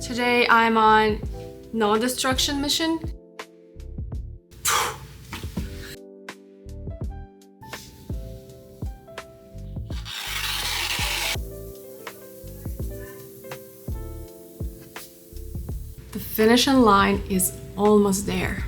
Today I'm on non-destruction mission. The finishing line is almost there.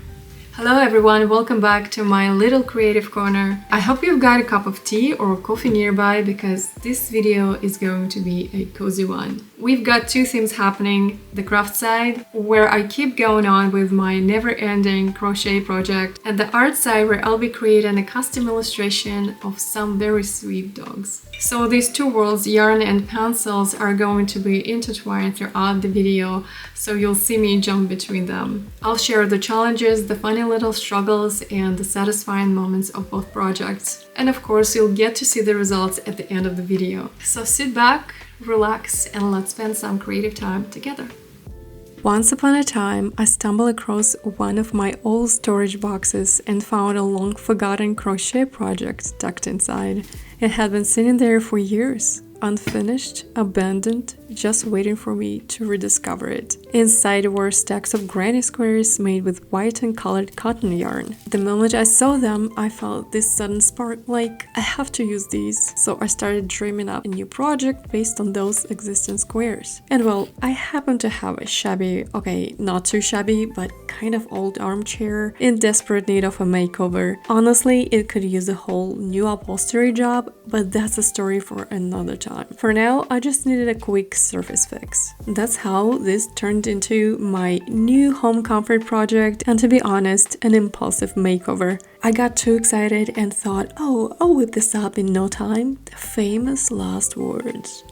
Hello everyone, welcome back to my little creative corner. I hope you've got a cup of tea or coffee nearby because this video is going to be a cozy one. We've got two themes happening: the craft side, where I keep going on with my never-ending crochet project, and the art side, where I'll be creating a custom illustration of some very sweet dogs. So these two worlds, yarn and pencils, are going to be intertwined throughout the video, so you'll see me jump between them. I'll share the challenges, the funny little struggles, and the satisfying moments of both projects. And of course, you'll get to see the results at the end of the video. So sit back, relax, and let's spend some creative time together. Once upon a time, I stumbled across one of my old storage boxes and found a long-forgotten crochet project tucked inside. It had been sitting there for years, unfinished, abandoned, just waiting for me to rediscover it. Inside were stacks of granny squares made with white and colored cotton yarn. The moment I saw them, I felt this sudden spark, like, I have to use these. So I started dreaming up a new project based on those existing squares. And well, I happen to have a shabby, okay, not too shabby, but kind of old armchair in desperate need of a makeover. Honestly, it could use a whole new upholstery job, but that's a story for another time. For now, I just needed a quick surface fix. That's how this turned into my new home comfort project, and to be honest, an impulsive makeover. I got too excited and thought, oh, I'll whip this up in no time. The famous last words.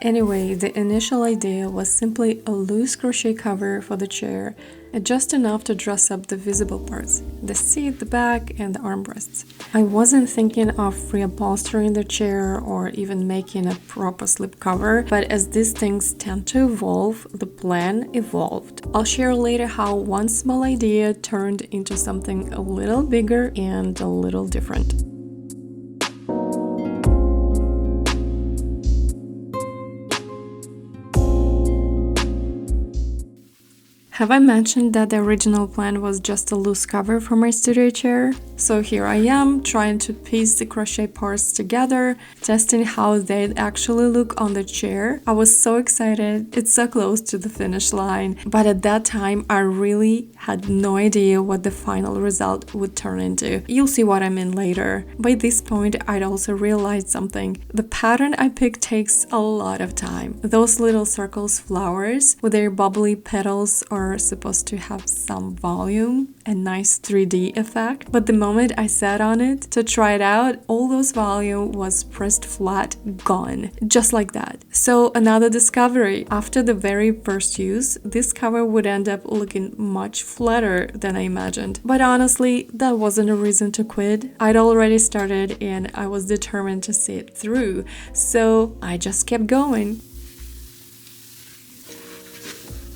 Anyway, the initial idea was simply a loose crochet cover for the chair, just enough to dress up the visible parts: the seat, the back, and the armrests. I wasn't thinking of reupholstering the chair or even making a proper slipcover, but as these things tend to evolve, the plan evolved. I'll share later how one small idea turned into something a little bigger and a little different. Have I mentioned that the original plan was just a loose cover for my studio chair? So here I am, trying to piece the crochet parts together, testing how they'd actually look on the chair. I was so excited, it's so close to the finish line, but at that time I really had no idea what the final result would turn into. You'll see what I mean later. By this point, I'd also realized something. The pattern I picked takes a lot of time. Those little circles flowers with their bubbly petals are supposed to have some volume, a nice 3D effect, but the moment I sat on it to try it out, all those volume was pressed flat, gone, just like that. So another discovery: after the very first use, this cover would end up looking much flatter than I imagined. But honestly, that wasn't a reason to quit. I'd already started and I was determined to see it through, so I just kept going.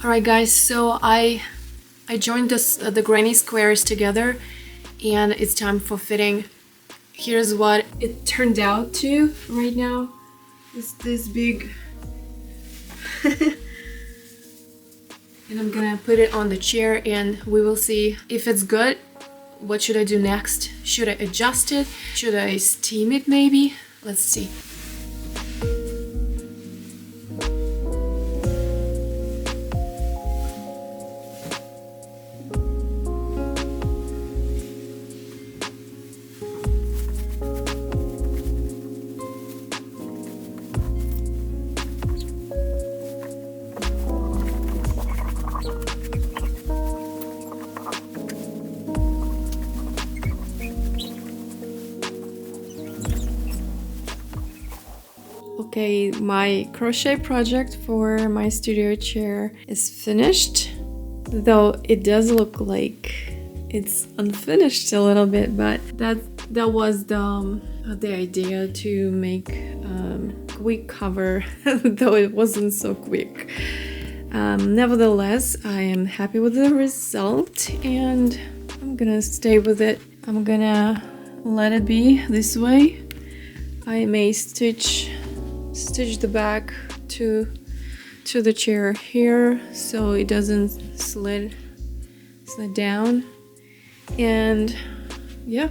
Alright guys, so I joined the granny squares together and it's time for fitting. Here's what it turned out to right now. It's this big and I'm gonna put it on the chair and we will see if it's good. What should I do next? Should I adjust it? Should I steam it maybe? Let's see. Okay, my crochet project for my studio chair is finished, though it does look like it's unfinished a little bit, but that was the idea, to make quick cover, though it wasn't so quick. Nevertheless, I am happy with the result and I'm gonna stay with it. I'm gonna let it be this way. I may stitch the back to to the chair here so it doesn't slide down. And yeah.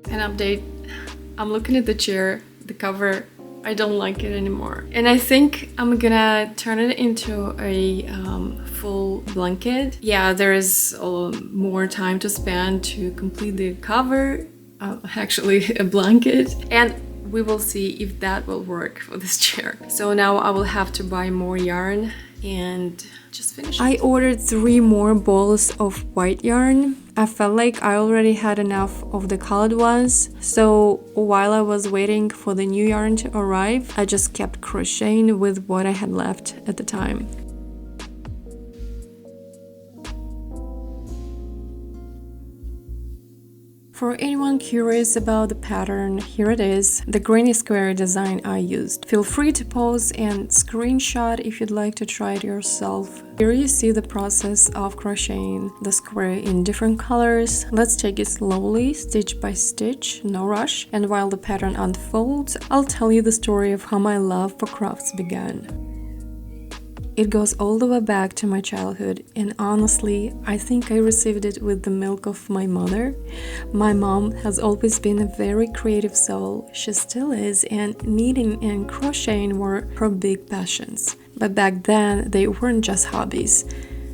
An update. I'm looking at the chair, the cover. I don't like it anymore. And I think I'm gonna turn it into a full blanket. Yeah, there is more time to spend to complete the cover, actually a blanket. And we will see if that will work for this chair. So now I will have to buy more yarn and just finish it. I ordered 3 more balls of white yarn. I felt like I already had enough of the colored ones, so while I was waiting for the new yarn to arrive, I just kept crocheting with what I had left at the time. For anyone curious about the pattern, here it is, the granny square design I used. Feel free to pause and screenshot if you'd like to try it yourself. Here you see the process of crocheting the square in different colors. Let's take it slowly, stitch by stitch, no rush. And while the pattern unfolds, I'll tell you the story of how my love for crafts began. It goes all the way back to my childhood, and honestly, I think I received it with the milk of my mother. My mom has always been a very creative soul, she still is, and knitting and crocheting were her big passions. But back then, they weren't just hobbies.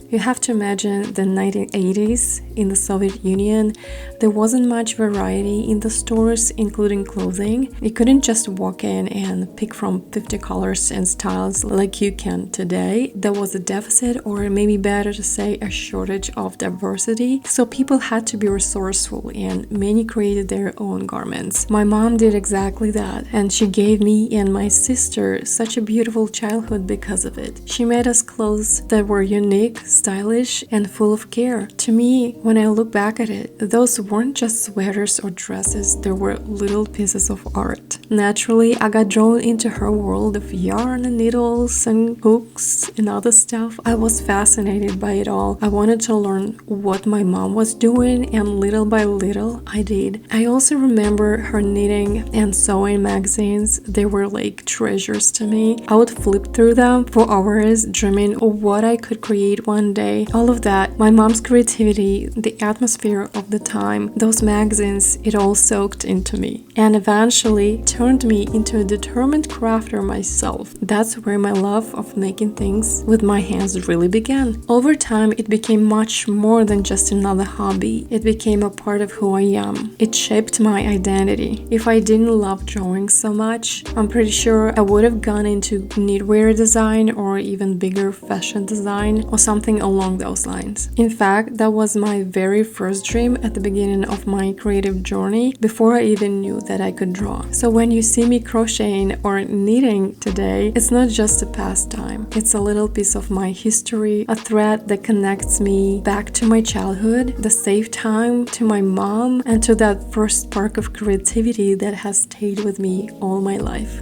You have to imagine the 1980s in the Soviet Union. There wasn't much variety in the stores, including clothing. You couldn't just walk in and pick from 50 colors and styles like you can today. There was a deficit, or maybe better to say a shortage of diversity. So people had to be resourceful, and many created their own garments. My mom did exactly that, and she gave me and my sister such a beautiful childhood because of it. She made us clothes that were unique, stylish, and full of care. To me, when I look back at it, those weren't just sweaters or dresses, they were little pieces of art. Naturally, I got drawn into her world of yarn and needles and hooks and other stuff. I was fascinated by it all. I wanted to learn what my mom was doing, and little by little, I did. I also remember her knitting and sewing magazines. They were like treasures to me. I would flip through them for hours, dreaming of what I could create one day. All of that, my mom's creativity, the atmosphere of the time, those magazines, it all soaked into me and eventually turned me into a determined crafter myself. That's where my love of making things with my hands really began. Over time, it became much more than just another hobby. It became a part of who I am. It shaped my identity. If I didn't love drawing so much, I'm pretty sure I would have gone into knitwear design or even bigger fashion design or something along those lines. In fact, that was my very first dream at the beginning of my creative journey, before I even knew that I could draw. So when you see me crocheting or knitting today, it's not just a pastime. It's a little piece of my history, a thread that connects me back to my childhood, the safe time, to my mom, and to that first spark of creativity that has stayed with me all my life.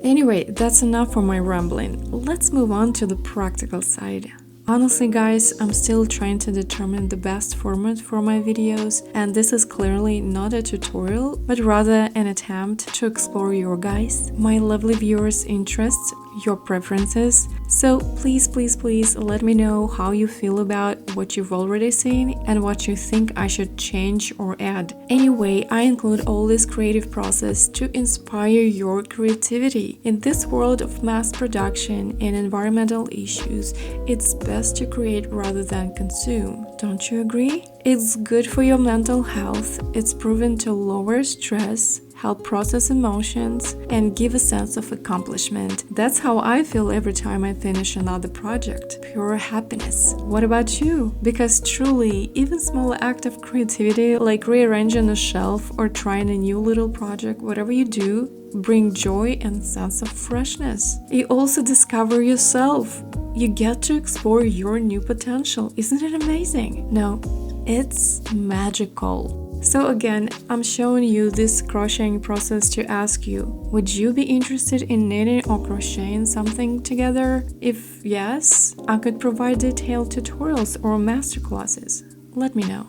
Anyway, that's enough for my rambling. Let's move on to the practical side. Honestly guys, I'm still trying to determine the best format for my videos, and this is clearly not a tutorial, but rather an attempt to explore your guys, my lovely viewers' interests, your preferences. So please let me know how you feel about what you've already seen and what you think I should change or add. Anyway, I include all this creative process to inspire your creativity. In this world of mass production and environmental issues, it's best to create rather than consume. Don't you agree? It's good for your mental health. It's proven to lower stress, help process emotions, and give a sense of accomplishment. That's how I feel every time I finish another project. Pure happiness. What about you? Because truly, even small act of creativity like rearranging a shelf or trying a new little project, whatever you do, bring joy and sense of freshness. You also discover yourself. You get to explore your new potential. Isn't it amazing? No, it's magical. So again, I'm showing you this crocheting process to ask you, would you be interested in knitting or crocheting something together? If yes, I could provide detailed tutorials or masterclasses. Let me know.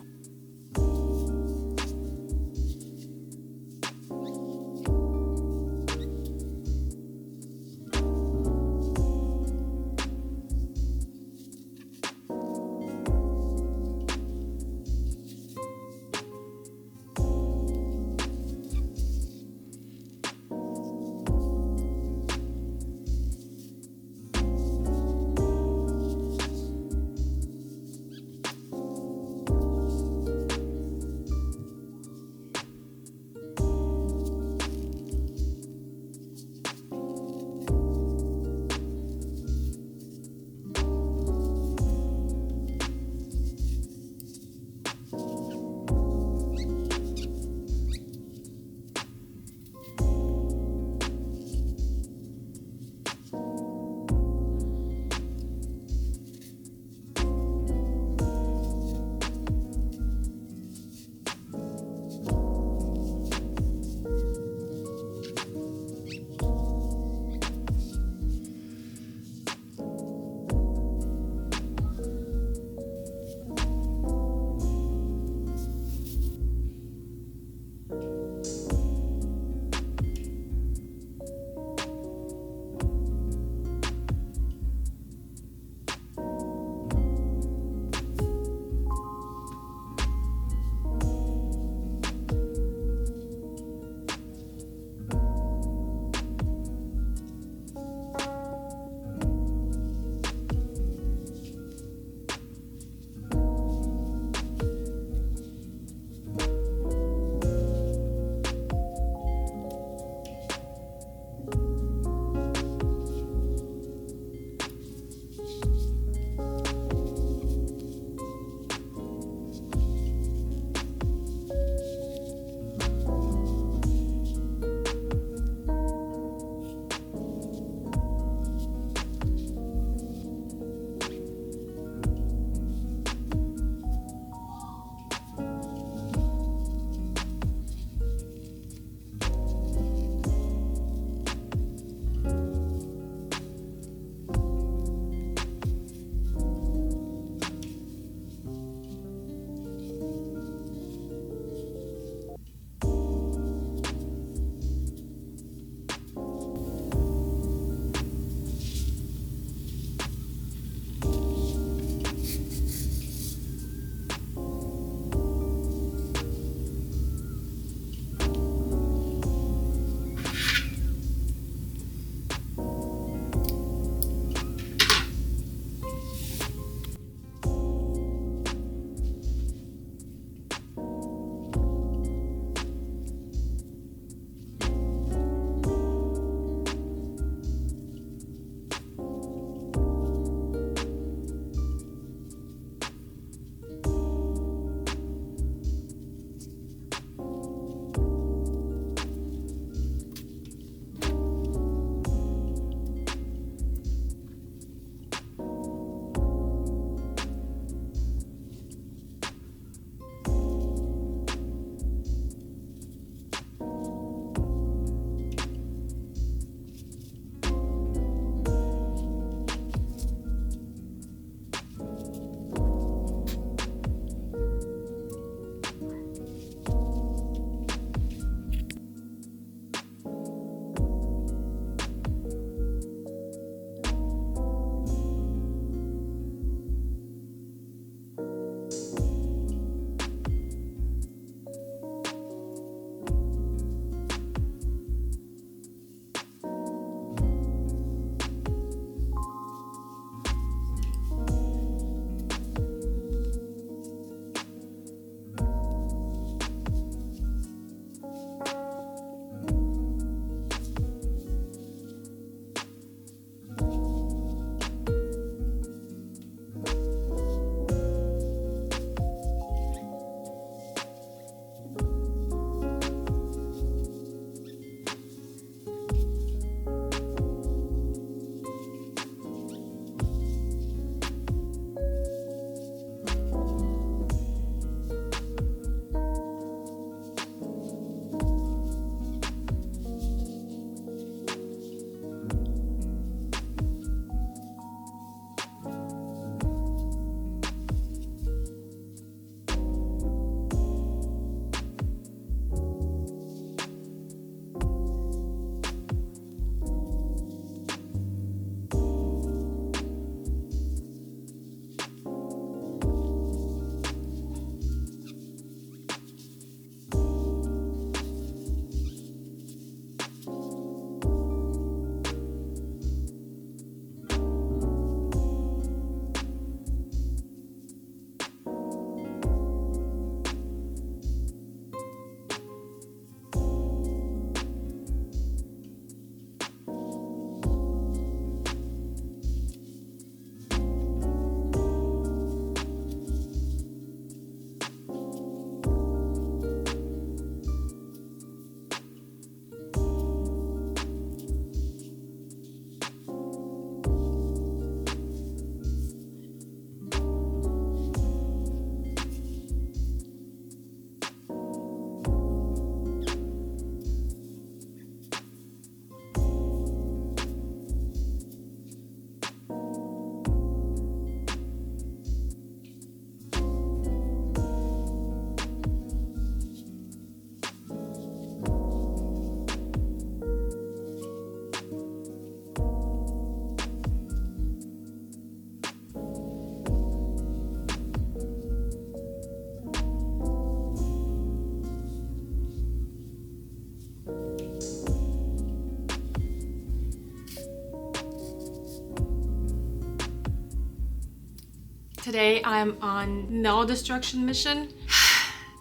Today I'm on no destruction mission,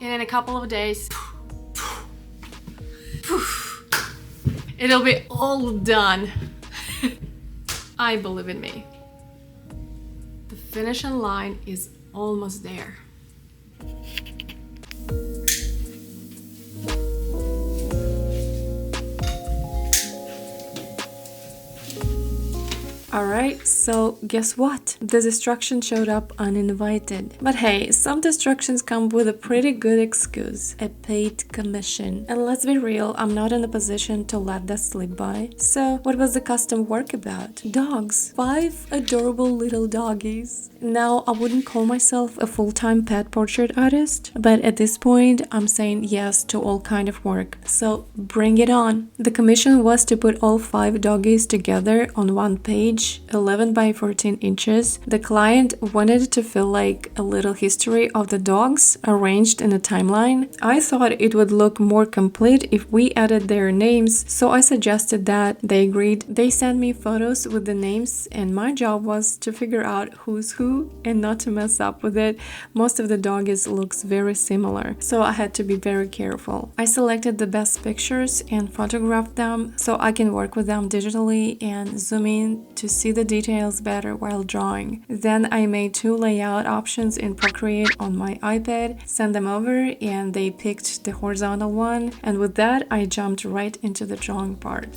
and in a couple of days, it'll be all done. I believe in me. The finishing line is almost there. Alright, so guess what? The destruction showed up uninvited. But hey, some destructions come with a pretty good excuse, a paid commission. And let's be real, I'm not in a position to let that slip by. So what was the custom work about? Dogs. 5 adorable little doggies. Now, I wouldn't call myself a full-time pet portrait artist, but at this point, I'm saying yes to all kind of work. So bring it on. The commission was to put all 5 doggies together on one page, 11 by 14 inches. The client wanted it to feel like a little history of the dogs arranged in a timeline. I thought it would look more complete if we added their names, so I suggested that. They agreed. They sent me photos with the names, and my job was to figure out who's who and not to mess up with it. Most of the doggies looks very similar, so I had to be very careful. I selected the best pictures and photographed them so I can work with them digitally and zoom in to see the details better while drawing. Then I made 2 layout options in Procreate on my iPad, sent them over, and they picked the horizontal one, and with that I jumped right into the drawing part.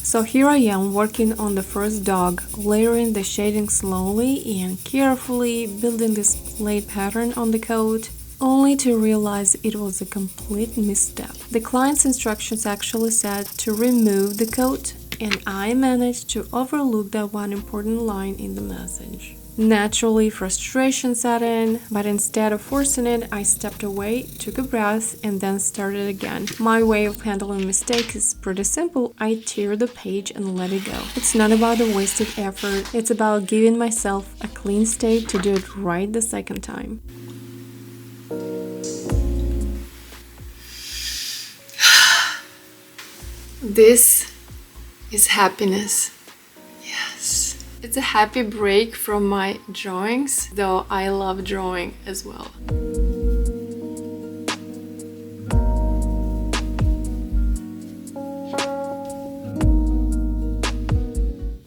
So here I am working on the first dog, layering the shading slowly and carefully, building this plate pattern on the coat, only to realize it was a complete misstep. The client's instructions actually said to remove the coat, and I managed to overlook that one important line in the message. Naturally, frustration set in, but instead of forcing it, I stepped away, took a breath, and then started again. My way of handling mistakes is pretty simple. I tear the page and let it go. It's not about the wasted effort, it's about giving myself a clean state to do it right the second time. This is happiness. Yes. It's a happy break from my drawings, though I love drawing as well.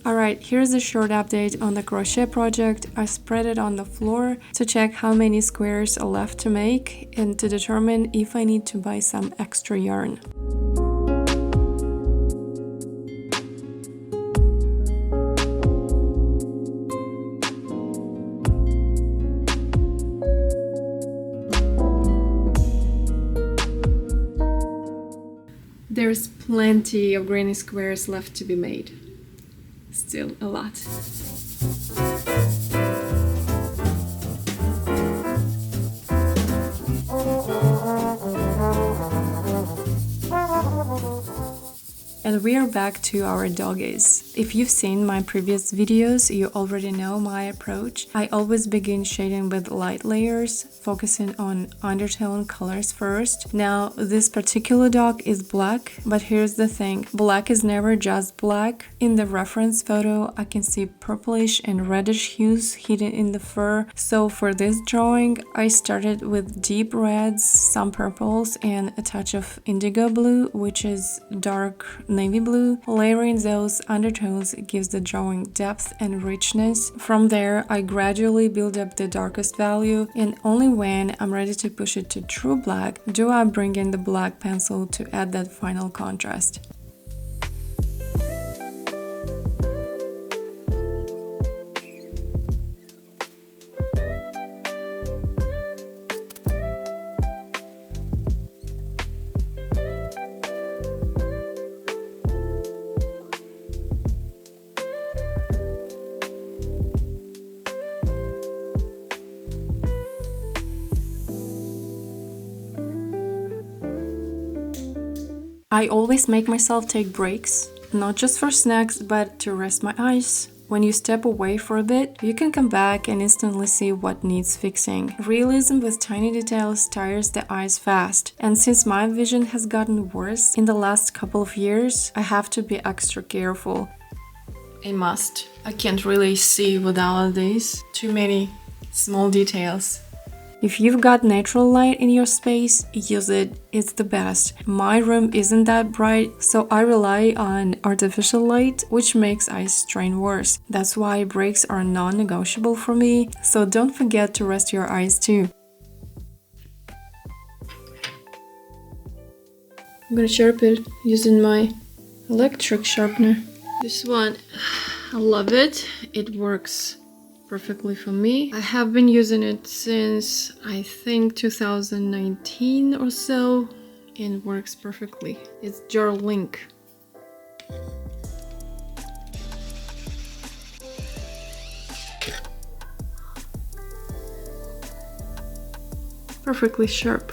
Alright, here's a short update on the crochet project. I spread it on the floor to check how many squares are left to make and to determine if I need to buy some extra yarn. There's plenty of granny squares left to be made. Still a lot. And we are back to our doggies. If you've seen my previous videos, you already know my approach. I always begin shading with light layers, focusing on undertone colors first. Now, this particular dog is black, but here's the thing. Black is never just black. In the reference photo, I can see purplish and reddish hues hidden in the fur. So for this drawing, I started with deep reds, some purples, and a touch of indigo blue, which is dark navy blue. Layering those undertones gives the drawing depth and richness. From there, I gradually build up the darkest value, and only when I'm ready to push it to true black do I bring in the black pencil to add that final contrast. I always make myself take breaks, not just for snacks, but to rest my eyes, When you step away for a bit, you can come back and instantly see what needs fixing. Realism with tiny details tires the eyes fast, and since my vision has gotten worse in the last couple of years, I have to be extra careful. A must. I can't really see without these. Too many small details. If you've got natural light in your space, use it. It's the best. My room isn't that bright, so I rely on artificial light, which makes eye strain worse. That's why breaks are non-negotiable for me, so don't forget to rest your eyes too. I'm gonna sharpen it using my electric sharpener. This one, I love it. It works perfectly for me. I have been using it since I think 2019 or so and works perfectly. It's Gel Link. Perfectly sharp.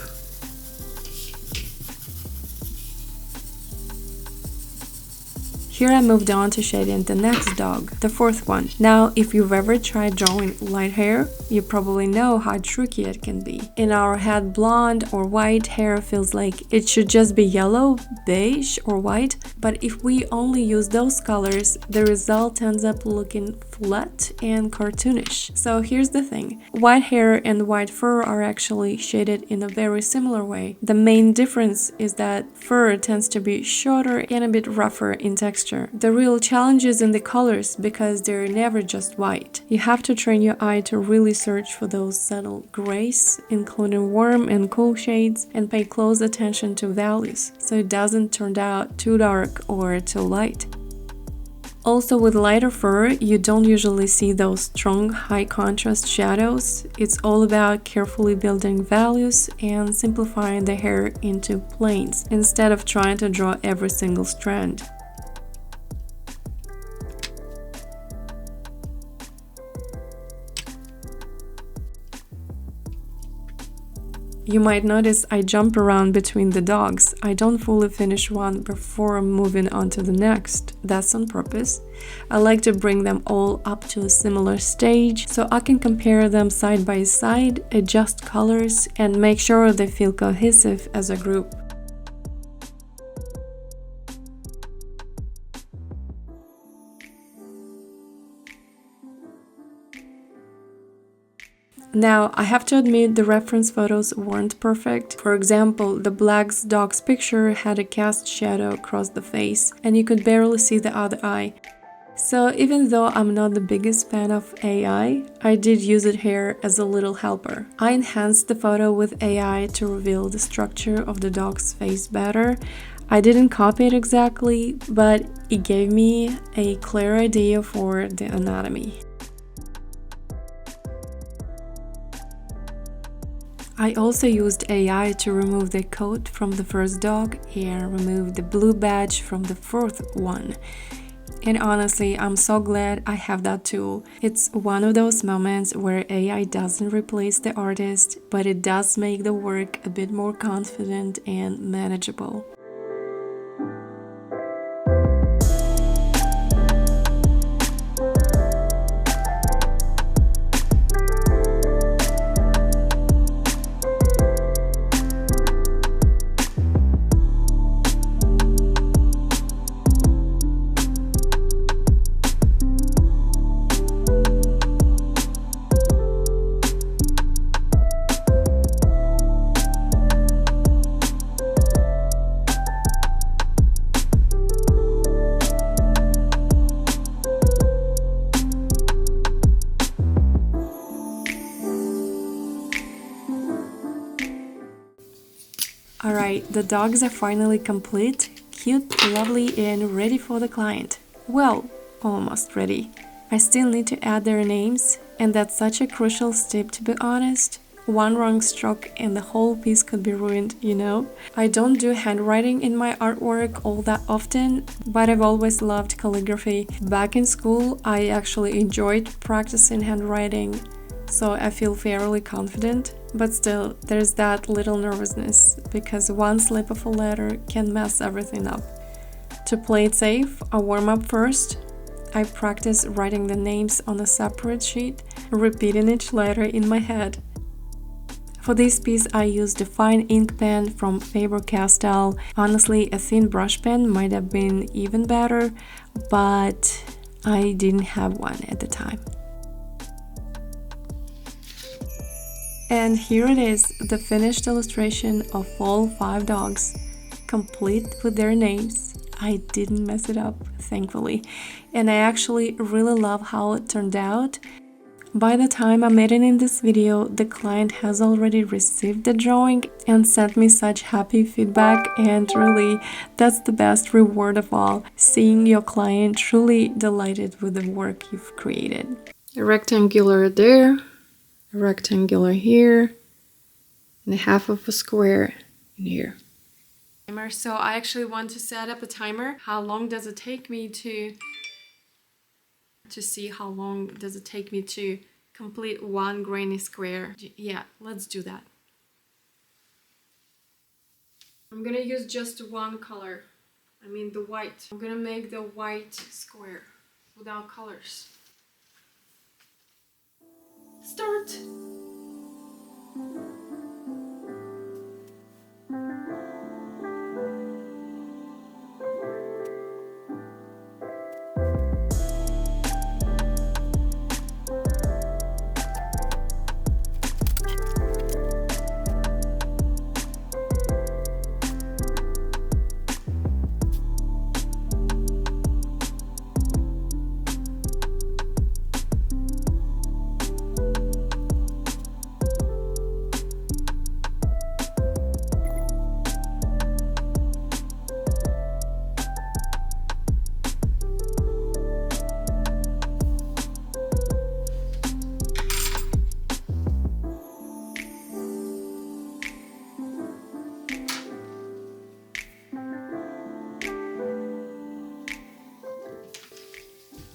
Here I moved on to shading the next dog, the fourth one. Now, if you've ever tried drawing light hair, you probably know how tricky it can be. In our head, blonde or white hair feels like it should just be yellow, beige or white, but if we only use those colors, the result ends up looking flat and cartoonish. So here's the thing, white hair and white fur are actually shaded in a very similar way. The main difference is that fur tends to be shorter and a bit rougher in texture. The real challenge is in the colors because they're never just white. You have to train your eye to really search for those subtle grays, including warm and cool shades, and pay close attention to values, so it doesn't turn out too dark or too light. Also, with lighter fur, you don't usually see those strong, high-contrast shadows. It's all about carefully building values and simplifying the hair into planes, instead of trying to draw every single strand. You might notice I jump around between the dogs. I don't fully finish one before moving on to the next. That's on purpose. I like to bring them all up to a similar stage so I can compare them side by side, adjust colors, and make sure they feel cohesive as a group. Now, I have to admit the reference photos weren't perfect. For example, the black dog's picture had a cast shadow across the face, and you could barely see the other eye. So even though I'm not the biggest fan of AI, I did use it here as a little helper. I enhanced the photo with AI to reveal the structure of the dog's face better. I didn't copy it exactly, but it gave me a clear idea for the anatomy. I also used AI to remove the coat from the first dog and remove the blue badge from the fourth one. And honestly, I'm so glad I have that tool. It's one of those moments where AI doesn't replace the artist, but it does make the work a bit more confident and manageable. Alright, the dogs are finally complete, cute, lovely, and ready for the client. Well, almost ready. I still need to add their names, and that's such a crucial step, to be honest. One wrong stroke and the whole piece could be ruined, you know? I don't do handwriting in my artwork all that often, but I've always loved calligraphy. Back in school, I actually enjoyed practicing handwriting, so I feel fairly confident. But still, there's that little nervousness, because one slip of a letter can mess everything up. To play it safe, I warm up first. I practiced writing the names on a separate sheet, repeating each letter in my head. For this piece, I used a fine ink pen from Faber-Castell. Honestly, a thin brush pen might have been even better, but I didn't have one at the time. And here it is, the finished illustration of all 5 dogs, complete with their names. I didn't mess it up, thankfully, and I actually really love how it turned out. By the time I'm editing this video, the client has already received the drawing and sent me such happy feedback, and really, that's the best reward of all, seeing your client truly delighted with the work you've created. A rectangular there, a rectangular here, and a half of a square in here. So I actually want to set up a timer. How long does it take me to see how long does it take me to complete one granny square? Yeah, let's do that. I'm gonna use just one color. I mean the white. I'm gonna make the white square without colors. Start!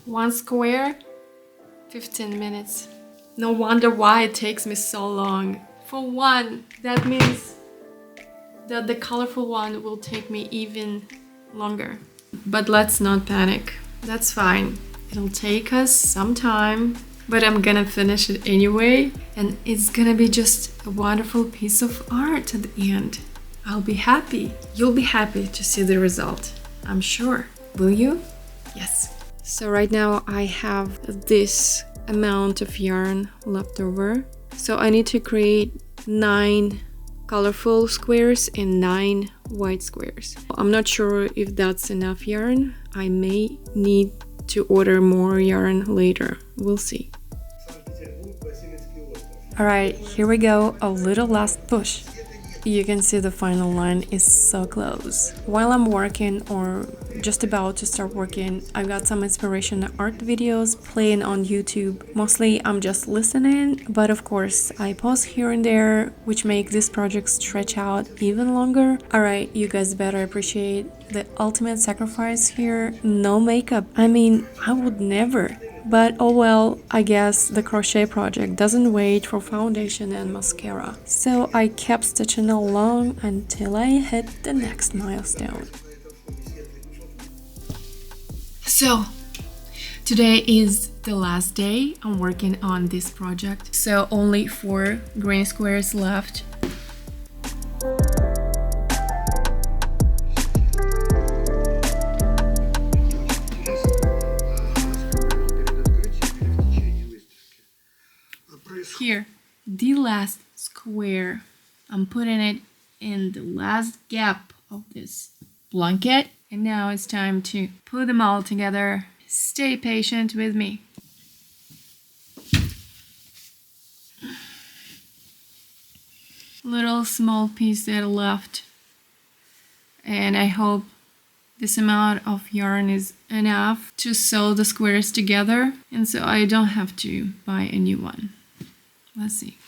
One square, 15 minutes. No wonder why it takes me so long. For one, that means that the colorful one will take me even longer. But let's not panic. That's fine. It'll take us some time, but I'm gonna finish it anyway, and it's gonna be just a wonderful piece of art at the end. I'll be happy. You'll be happy to see the result, I'm sure. Will you? Yes. So right now I have this amount of yarn left over. So I need to create 9 colorful squares and 9 white squares. I'm not sure if that's enough yarn. I may need to order more yarn later. We'll see. Alright, here we go, a little last push. You can see the final line is so close. While I'm working or just about to start working, I got some inspiration art videos playing on YouTube. Mostly I'm just listening, but of course I pause here and there, which make this project stretch out even longer. Alright, you guys better appreciate the ultimate sacrifice here. No makeup. I mean, I would never. But oh well, I guess the crochet project doesn't wait for foundation and mascara. So I kept stitching along until I hit the next milestone. So today is the last day I'm working on this project. So only 4 granny squares left. Here, the last square, I'm putting it in the last gap of this blanket, and now it's time to put them all together. Stay patient with me. Little small piece that left, and I hope this amount of yarn is enough to sew the squares together, and so I don't have to buy a new one. Let's see.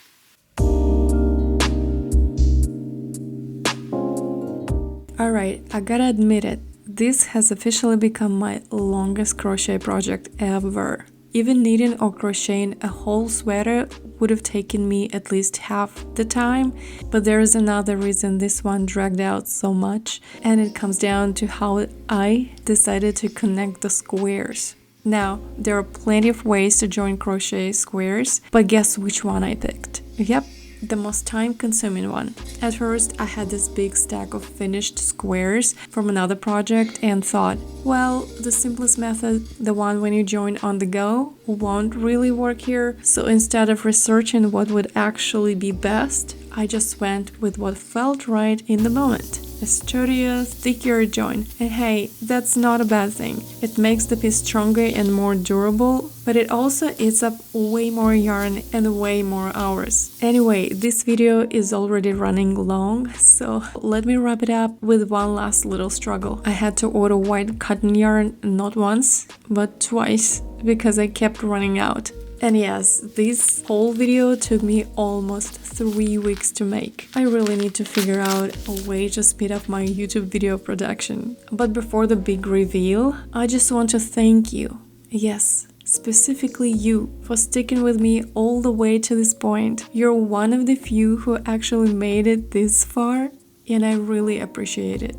Alright, I gotta admit it, this has officially become my longest crochet project ever. Even knitting or crocheting a whole sweater would have taken me at least half the time, but there is another reason this one dragged out so much, and it comes down to how I decided to connect the squares. Now, there are plenty of ways to join crochet squares, but guess which one I picked? Yep, the most time-consuming one. At first, I had this big stack of finished squares from another project and thought, well, the simplest method, the one when you join on the go, won't really work here. So instead of researching what would actually be best, I just went with what felt right in the moment. A sturdier, thicker join. And hey, that's not a bad thing. It makes the piece stronger and more durable, but it also eats up way more yarn and way more hours. Anyway, this video is already running long, so let me wrap it up with one last little struggle. I had to order white cotton yarn not once, but twice, because I kept running out. And yes, this whole video took me almost 3 weeks to make. I really need to figure out a way to speed up my YouTube video production. But before the big reveal, I just want to thank you. Yes, specifically you, for sticking with me all the way to this point. You're one of the few who actually made it this far, and I really appreciate it.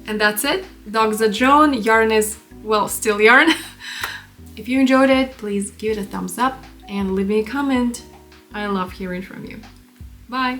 And that's it. Dogs are drawn, yarn is, well, still yarn. If you enjoyed it, please give it a thumbs up and leave me a comment. I love hearing from you. Bye!